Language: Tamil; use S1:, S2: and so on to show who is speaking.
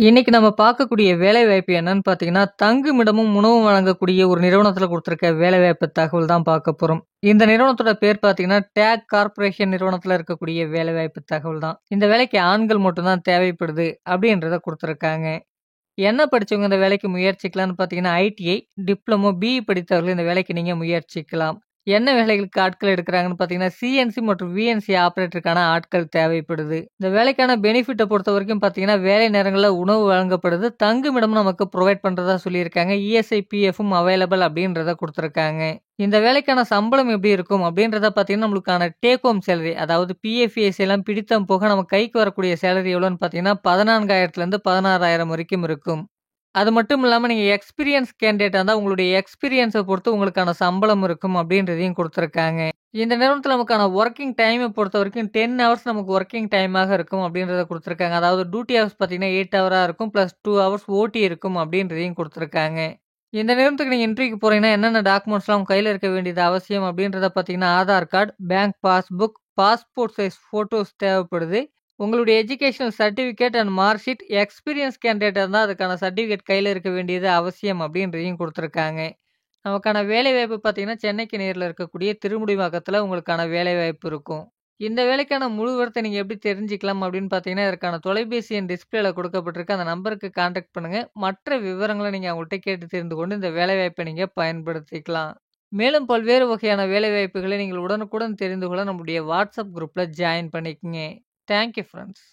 S1: இன்னைக்கு நம்ம பார்க்கக்கூடிய வேலைவாய்ப்பு என்னன்னு பார்த்தீங்கன்னா, தங்குமிடமும் உணவும் வழங்கக்கூடிய ஒரு நிறுவனத்தில குடுத்துருக்க வேலைவாய்ப்பு தகவல் தான் பார்க்க போறோம். இந்த நிறுவனத்தோட பேர் பார்த்தீங்கன்னா, டேக் கார்ப்பரேஷன் நிறுவனத்தில இருக்கக்கூடிய வேலைவாய்ப்பு தகவல் தான். இந்த வேலைக்கு ஆண்கள் மட்டும் தான் தேவைப்படுது அப்படின்றத குடுத்துருக்காங்க. என்ன படிச்சவங்க இந்த வேலைக்கு முயற்சிக்கலாம்னு பார்த்தீங்கன்னா, ஐடிஐ, டிப்ளமோ, பிஇ படித்தவர்கள் இந்த வேலைக்கு நீங்க முயற்சிக்கலாம். என்ன வேலைகளுக்கு ஆட்கள் எடுக்குறாங்கன்னு பார்த்தீங்கன்னா, சிஎன்சி மற்றும் விஎன்சி ஆப்பரேட்டருக்கான ஆட்கள் தேவைப்படுது. இந்த வேலைக்கான பெனிஃபிட்ட பொறுத்தவரைக்கும் பார்த்தீங்கன்னா, வேலை நேரங்கள்ல உணவு வழங்கப்படுது. தங்குமிடம் நமக்கு புரொவைட் பண்றதா சொல்லியிருக்காங்க. இஎஸ்ஐ, பிஎஃப்பும் அவைலபிள் அப்படின்றத குடுத்துருக்காங்க. இந்த வேலைக்கான சம்பளம் எப்படி இருக்கும் அப்படின்றத பார்த்தீங்கன்னா, நம்மளுக்கான டேக் ஹோம் சேலரி அதாவது பிஎஃப், இஎஸ்ஐ எல்லாம் பிடித்தம் போக நம்ம கைக்கு வரக்கூடிய சேலரி எவ்வளோன்னு பார்த்தீங்கன்னா, 14,000லேருந்து 16,000 வரைக்கும் இருக்கும். அது மட்டும் இல்லாம நீங்க எக்ஸ்பீரியன்ஸ் கேண்டிடேட்டா இருந்தா, உங்களுடைய எக்ஸ்பீரியன்ஸ பொறுத்து உங்களுக்கான சம்பளம் இருக்கும் அப்படின்றதையும் குடுத்துருக்காங்க. இந்த நிறுவனத்தில நமக்கான வொர்க்கிங் டைம பொறுத்தவரைக்கும் 10 ஹவர்ஸ் நமக்கு வொர்க்கிங் டைமாக இருக்கும் அப்படின்றத குடுத்துருக்காங்க. அதாவது டியூட்டி ஹவர்ஸ் பார்த்தீங்கன்னா 8 ஹவரா இருக்கும். பிளஸ் 2 ஹவர்ஸ் ஓடி இருக்கும் அப்படின்றதையும் குடுத்துருக்காங்க. இந்த நிறுவனத்துக்கு நீங்க இன்டர்வியூக்கு போறீங்கன்னா, என்னென்ன டாக்குமெண்ட்ஸ்லாம் உங்க கையில இருக்க வேண்டியது அவசியம் அப்படின்றத பார்த்தீங்கன்னா, Aadhaar card, bank passbook, passport size photos தேவைப்படுது. உங்களுடைய educational certificate and mark sheet, experience கேண்டிடேட்டா இருந்தா அதுக்கான சர்டிஃபிகேட் கையில இருக்க வேண்டியது அவசியம் அப்படின்றதையும் குடுத்துருக்காங்க. நமக்கான வேலைவாய்ப்பு பார்த்தீங்கன்னா, சென்னைக்கு நேர்ல இருக்கக்கூடிய திருமுடிவாக்கத்தில உங்களுக்கான வேலைவாய்ப்பு இருக்கும். இந்த வேலைக்கான முழு விவரத்த நீங்க எப்படி தெரிஞ்சுக்கலாம் அப்படின்னு பார்த்தீங்கன்னா, இதற்கான தொலைபேசி எண் டிஸ்ப்ளேல கொடுக்கப்பட்டிருக்கு. அந்த நம்பருக்கு கான்டாக்ட் பண்ணுங்க. மற்ற விவரங்கள நீங்க அவங்கள்ட்ட கேட்டு தெரிந்து கொண்டு இந்த வேலைவாய்ப்பை நீங்க பயன்படுத்திக்கலாம். மேலும் பல்வேறு வகையான வேலைவாய்ப்புகளை நீங்கள் உடனுக்குடன் தெரிந்து கொள்ள நம்முடைய வாட்ஸ்அப் குரூப்ல ஜாயின் பண்ணிக்கங்க. Thank you friends.